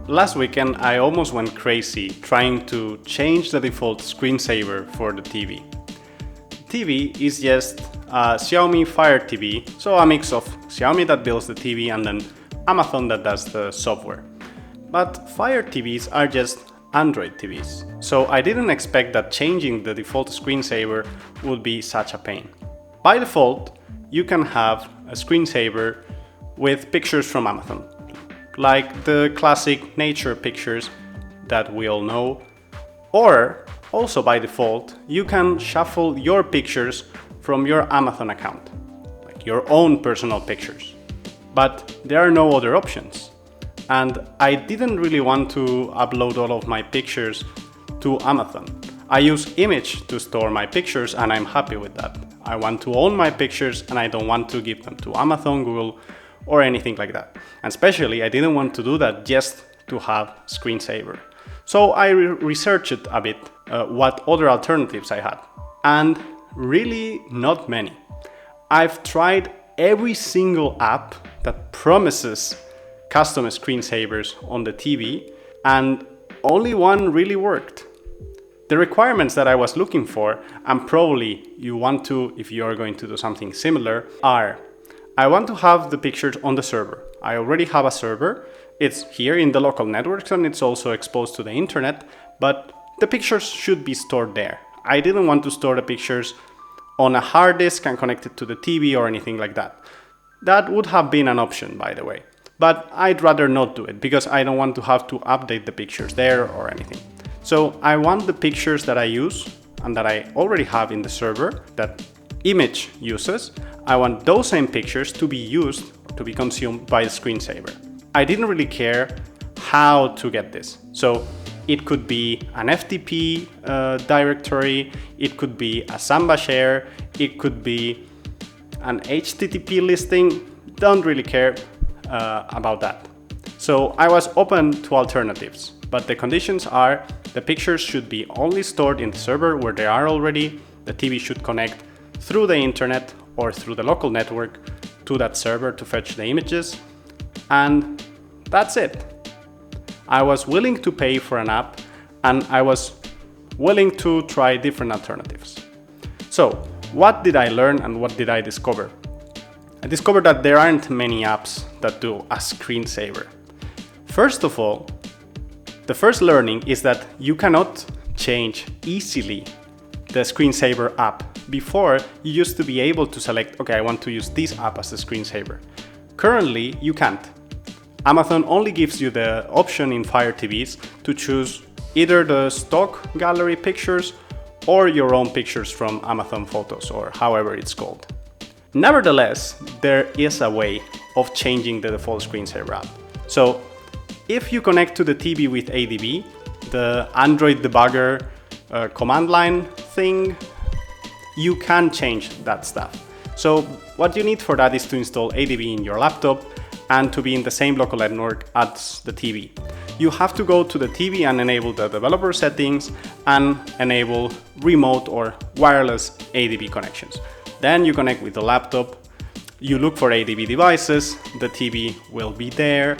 Last weekend I almost went crazy trying to change the default screensaver for the TV. TV is just a Xiaomi Fire TV, so a mix of Xiaomi that builds the TV and then Amazon that does the software. But Fire TVs are just Android TVs, so I didn't expect that changing the default screensaver would be such a pain. By default, you can have a screensaver with pictures from Amazon, like the classic nature pictures that we all know, or also by default, you can shuffle your pictures from your Amazon account, like your own personal pictures. But there are no other options. And I didn't really want to upload all of my pictures to Amazon. I use immich to store my pictures and I'm happy with that. I want to own my pictures and I don't want to give them to Amazon, Google, or anything like that. And especially I didn't want to do that just to have screensaver. So I researched a bit what other alternatives I had. And really not many. I've tried every single app that promises custom screensavers on the TV, and only one really worked. The requirements that I was looking for, and probably you want to if you are going to do something similar, are: I want to have the pictures on the server. I already have a server. It's here in the local networks and it's also exposed to the internet, but the pictures should be stored there. I didn't want to store the pictures on a hard disk and connect it to the TV or anything like that. That would have been an option, by the way. But I'd rather not do it because I don't want to have to update the pictures there or anything. So I want the pictures that I use and that I already have in the server that immich uses, I want those same pictures to be used, to be consumed by the screensaver. I didn't really care how to get this. So it could be an FTP directory, it could be a Samba share, it could be an HTTP listing, don't really care about that. So I was open to alternatives, but the conditions are the pictures should be only stored in the server where they are already, the TV should connect through the internet or through the local network to that server to fetch the images, and that's it. I was willing to pay for an app and I was willing to try different alternatives. So what did I learn and what did I discover? I discovered that there aren't many apps that do a screensaver. First of all, the first learning is that you cannot change easily the screensaver app. Before, you used to be able to select, okay, I want to use this app as a screensaver. Currently, you can't. Amazon only gives you the option in Fire TVs to choose either the stock gallery pictures or your own pictures from Amazon Photos or however it's called. Nevertheless, there is a way of changing the default screensaver app. So if you connect to the TV with ADB, the Android debugger command line thing, you can change that stuff. So what you need for that is to install ADB in your laptop and to be in the same local network as the TV. You have to go to the TV and enable the developer settings and enable remote or wireless ADB connections. Then you connect with the laptop, you look for ADB devices, the TV will be there,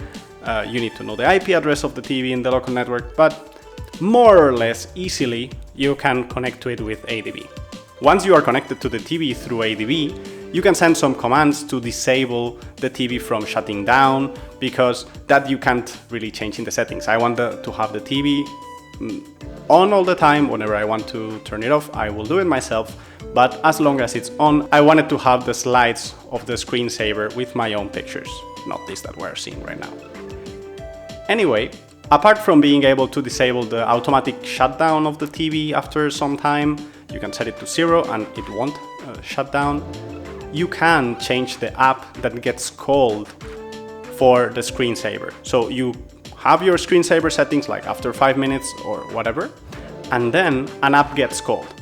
you need to know the IP address of the TV in the local network, but more or less easily you can connect to it with ADB. Once you are connected to the TV through ADB, you can send some commands to disable the TV from shutting down, because that you can't really change in the settings. I want to have the TV on all the time. Whenever I want to turn it off, I will do it myself. But as long as it's on, I wanted to have the slides of the screensaver with my own pictures, not this that we're seeing right now. Anyway, apart from being able to disable the automatic shutdown of the TV after some time, you can set it to 0 and it won't shut down. You can change the app that gets called for the screensaver. So you have your screensaver settings like after 5 minutes or whatever, and then an app gets called.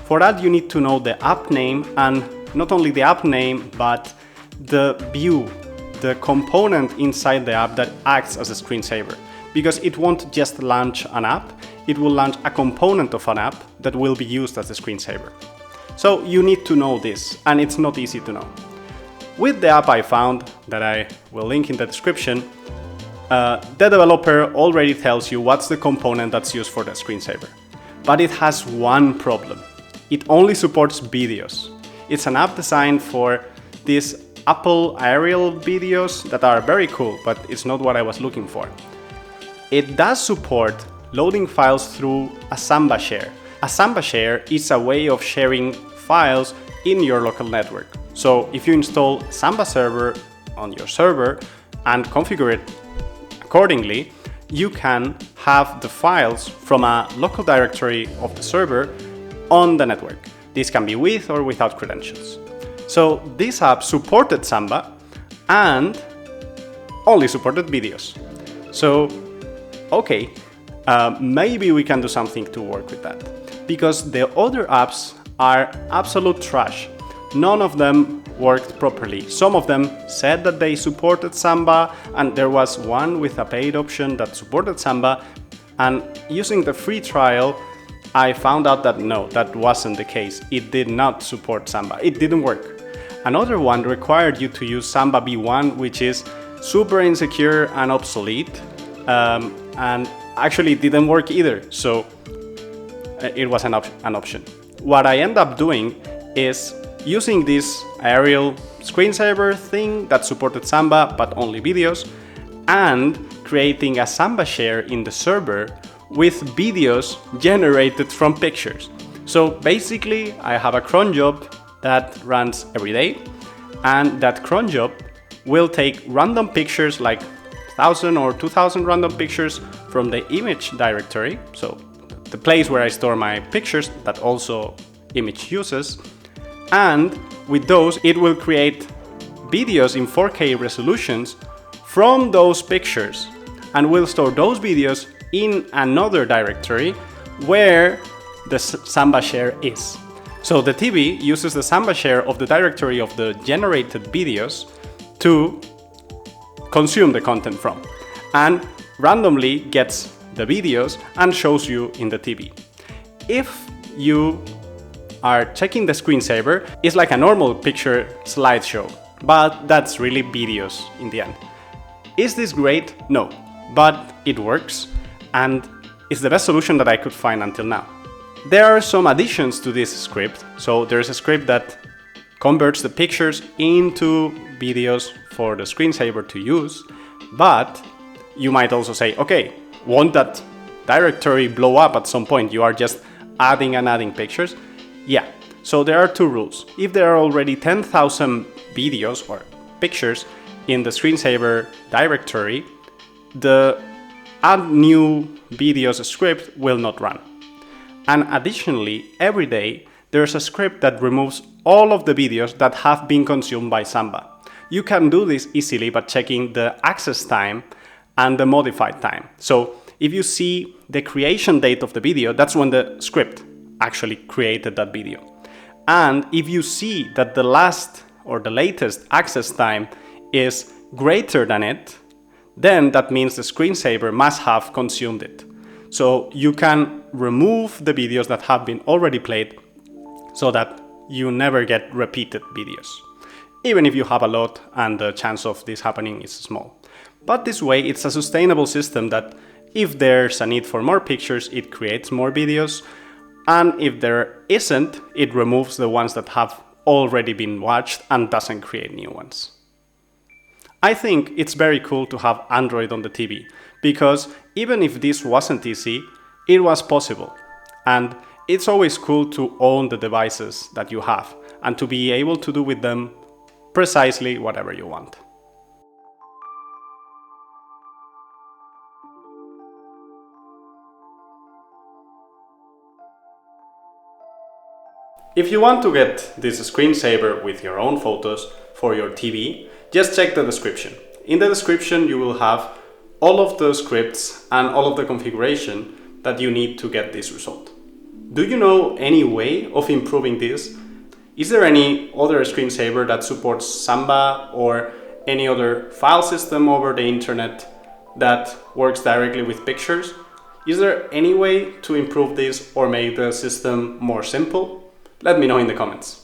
For that you need to know the app name, and not only the app name, but the view, the component inside the app that acts as a screensaver. Because it won't just launch an app, it will launch a component of an app that will be used as a screensaver. So you need to know this, and it's not easy to know. With the app I found, that I will link in the description, the developer already tells you what's the component that's used for the screensaver. But it has one problem. It only supports videos. It's an app designed for these Apple aerial videos that are very cool, but it's not what I was looking for. It does support loading files through a Samba share. A Samba share is a way of sharing files in your local network. So if you install Samba server on your server and configure it accordingly, you can have the files from a local directory of the server on the network. This can be with or without credentials. So this app supported Samba and only supported videos. So, okay, maybe we can do something to work with that, because the other apps are absolute trash. None of them worked properly. Some of them said that they supported Samba, and there was one with a paid option that supported Samba, and using the free trial, I found out that no, that wasn't the case. It did not support Samba. It didn't work. Another one required you to use Samba v1, which is super insecure and obsolete, and actually it didn't work either, so it was an option. What I end up doing is using this aerial screensaver thing that supported Samba but only videos, and creating a Samba share in the server with videos generated from pictures. So basically I have a cron job that runs every day, and that cron job will take random pictures, like 1,000 or 2,000 random pictures from the immich directory, so the place where I store my pictures that also immich uses, and with those it will create videos in 4K resolutions from those pictures, and will store those videos in another directory where the Samba share is. So the TV uses the Samba share of the directory of the generated videos to consume the content from, and randomly gets the videos and shows you in the TV. If you are checking the screensaver, it's like a normal picture slideshow, but that's really videos in the end. Is this great? No, but it works, and it's the best solution that I could find until now. There are some additions to this script. So there's a script that converts the pictures into videos for the screensaver to use, but you might also say, okay, won't that directory blow up at some point? You are just adding and adding pictures. Yeah, so there are two rules. If there are already 10,000 videos or pictures in the screensaver directory, the add new videos script will not run. And additionally, every day there's a script that removes all of the videos that have been consumed by Samba. You can do this easily by checking the access time and the modified time. So if you see the creation date of the video, that's when the script actually created that video. And if you see that the last or the latest access time is greater than it, then that means the screensaver must have consumed it. So you can remove the videos that have been already played so that you never get repeated videos, even if you have a lot and the chance of this happening is small. But this way it's a sustainable system that if there's a need for more pictures, it creates more videos, and if there isn't, it removes the ones that have already been watched and doesn't create new ones. I think it's very cool to have Android on the TV, because even if this wasn't easy, it was possible. And it's always cool to own the devices that you have and to be able to do with them precisely whatever you want. If you want to get this screensaver with your own photos for your TV, just check the description. In the description you will have all of the scripts and all of the configuration that you need to get this result. Do you know any way of improving this? Is there any other screensaver that supports Samba or any other file system over the internet that works directly with pictures? Is there any way to improve this or make the system more simple? Let me know in the comments.